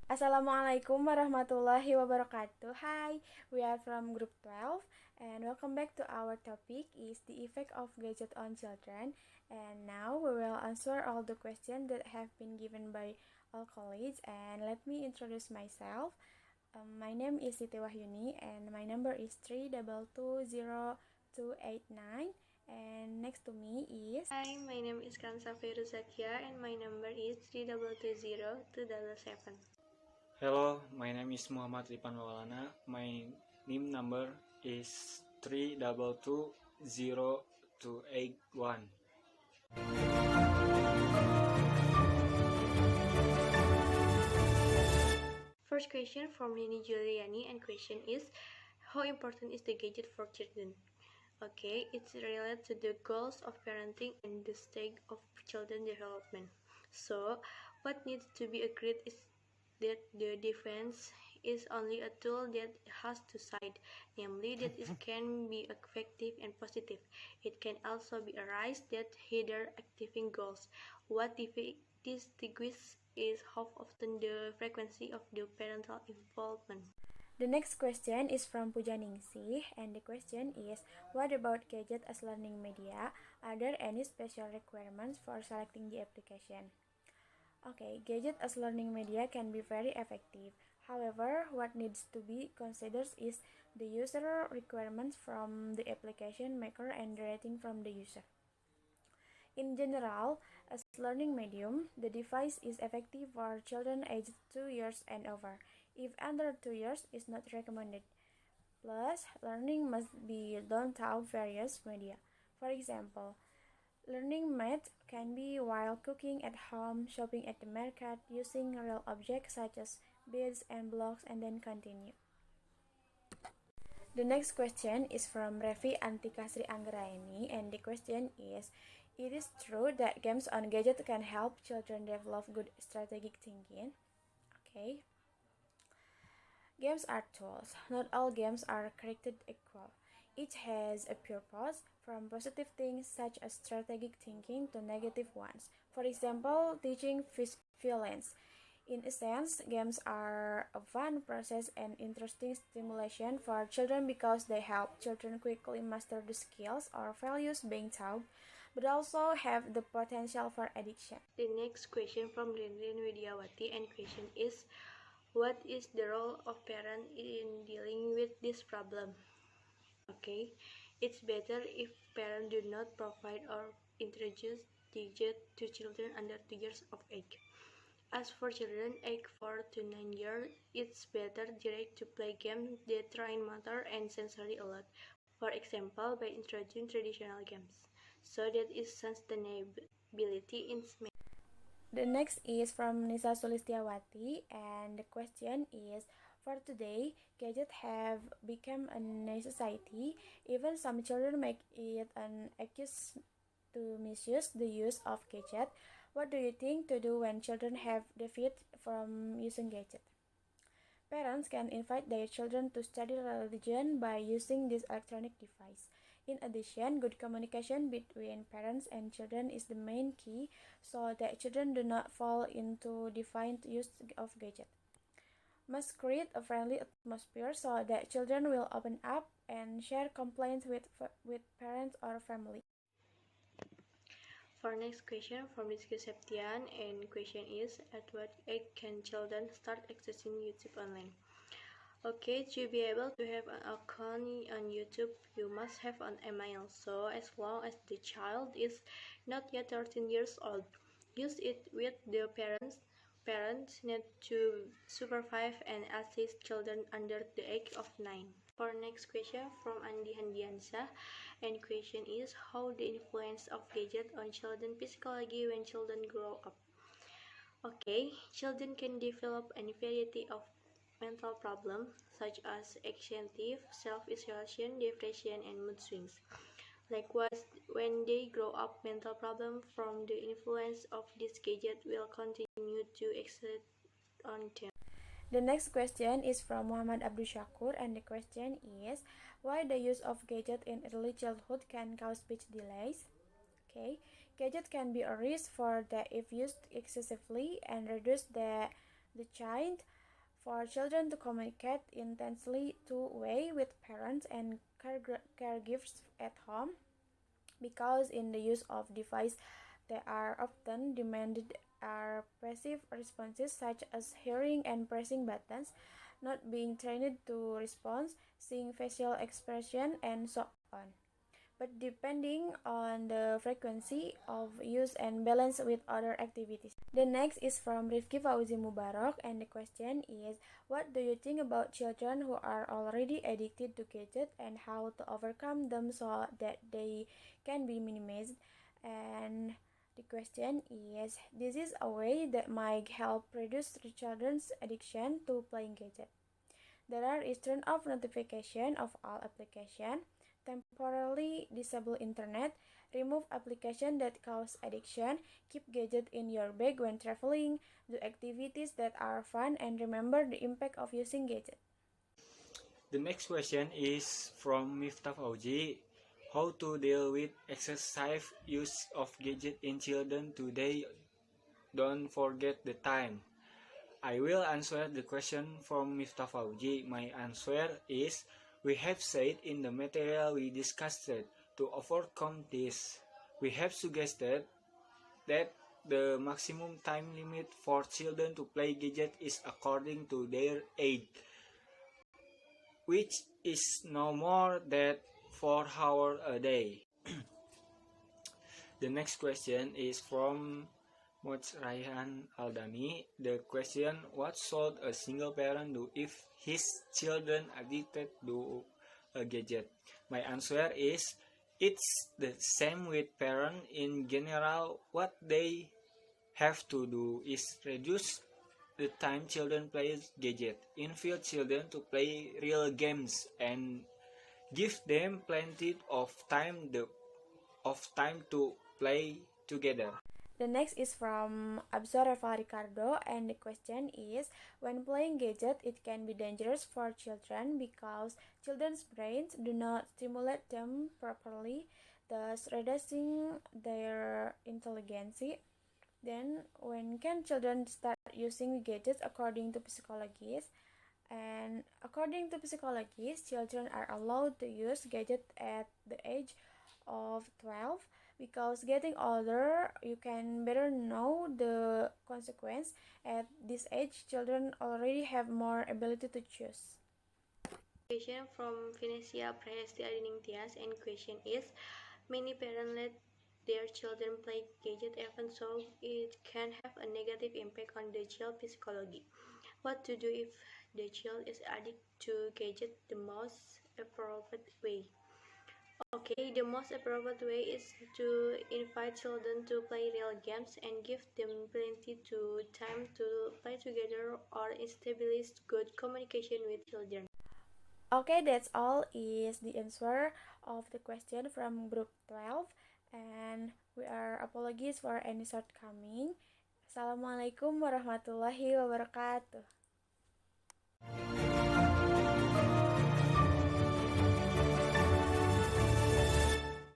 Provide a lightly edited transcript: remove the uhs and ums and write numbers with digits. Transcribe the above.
Assalamualaikum warahmatullahi wabarakatuh. Hi, we are from Group 12 and welcome back to our topic is the effect of gadget on children. And now we will answer all the questions that have been given by all colleagues, and let me introduce myself. My name is Siti Wahyuni and my number is 3220289, and next to me is Hi, my name is Khansa Fairuz Zakiyah and my number is 3220277. Hello, my name is Rivan Maulana. My NIM number is 3220281. First question from Nini Juliani, and question is, how important is the gadget for children? Okay, it's related to the goals of parenting and the stage of children development. So, what needs to be agreed is that the defense is only a tool that has two sides, namely that it can be effective and positive. It can also be a rise that hinder active goals. What distinguishes is how often the frequency of the parental involvement. the next question is from Pujaningsih, and the question is, what about gadget as learning media? Are there any special requirements for selecting the application? Okay, gadget as learning media can be very effective. However, what needs to be considered is the user requirements from the application maker and the rating from the user. In general, as learning medium, the device is effective for children aged 2 years and over. If under 2 years, is not recommended. Plus, learning must be done through various media. For example, learning math can be while cooking at home, shopping at the market, using real objects such as beads and blocks, and then continue. The next question is from Revi Antikasri Anggraini, and the question is, it is true that games on gadget can help children develop good strategic thinking? Okay. Games are tools. Not all games are created equal. Each has a purpose, from positive things such as strategic thinking to negative ones. For example, teaching violence. In a sense, games are a fun process and interesting stimulation for children because they help children quickly master the skills or values being taught, but also have the potential for addiction. The next question from Rinrin Widiawati, and question is, what is the role of parents in dealing with this problem? Okay, it's better if parents do not provide or introduce gadget to children under 2 years of age. As for children aged 4 to 9 years, it's better direct to play games that train motor and sensory a lot. For example, by introducing traditional games, so that is sustainability in SME. The next is from Nisa Sulistiawati, and the question is, for today, gadgets have become a necessity. Even some children make it an excuse to misuse the use of gadget. What do you think to do when children have deviated from using gadget? Parents can invite their children to study religion by using this electronic device. In addition, good communication between parents and children is the main key so that children do not fall into defiant use of gadget. Must create a friendly atmosphere so that children will open up and share complaints with parents or family. For next question from Rizky Septian, and question is, at what age can children start accessing YouTube online? Okay, to be able to have an account on YouTube, you must have an email. So as long as the child is not yet 13 years old, use it with the parents. Parents need to supervise and assist children under the age of 9. For next question from Andi Handiansa, and question is, how the influence of gadget on children psychology when children grow up? Okay, children can develop a variety of mental problems such as anxiety, self-isolation, depression, and mood swings. Likewise, when they grow up, mental problems from the influence of this gadget will continue to exert on them. The next question is from Muhammad Abdul Shakur, and the question is, why the use of gadget in early childhood can cause speech delays? Okay, gadget can be a risk for that if used excessively and reduce the child for children to communicate intensely two-way with parents and caregivers at home, because in the use of device they are often demanded are passive responses such as hearing and pressing buttons, not being trained to respond, seeing facial expression, and so on, but depending on the frequency of use and balance with other activities. The next is from Rifki Fauzi Mubarak, and the question is, what do you think about children who are already addicted to gadgets and how to overcome them so that they can be minimized? And the question is, this is a way that might help reduce the children's addiction to playing gadgets. There is turn off notification of all applications, temporarily disable internet, remove application that cause addiction, keep gadget in your bag when traveling, do activities that are fun, and remember the impact of using gadget. The next question is from Miftah Fauji. How to deal with excessive use of gadget in children today? Don't forget the time. I will answer the question from Miftah Fauji. My answer is, we have said in the material we discussed to overcome this. We have suggested that the maximum time limit for children to play gadget is according to their age, which is no more than 4 hours a day. The next question is from Moch Aldami. The question, what should a single parent do if his children addicted to a gadget? My answer is, it's the same with parents in general. What they have to do is reduce the time children play gadget, invite children to play real games, and give them plenty of time to play together. The next is from Absoreva Ricardo, and the question is, when playing gadget, it can be dangerous for children because children's brains do not stimulate them properly, thus reducing their intelligence. Then, when can children start using gadgets according to psychologists? And according to psychologists, children are allowed to use gadgets at the age of 12, because getting older you can better know the consequence. At this age, children already have more ability to choose. Question from Venetia Presti Adiningtias, and question is, many parents let their children play gadget even so it can have a negative impact on the child's psychology. What to do if the child is addicted to gadget? The most appropriate way. Okay, the most appropriate way is to invite children to play real games and give them plenty to time to play together, or establish good communication with children. Okay, that's all is the answer of the question from group 12, and we are apologies for any shortcoming. Assalamualaikum warahmatullahi wabarakatuh.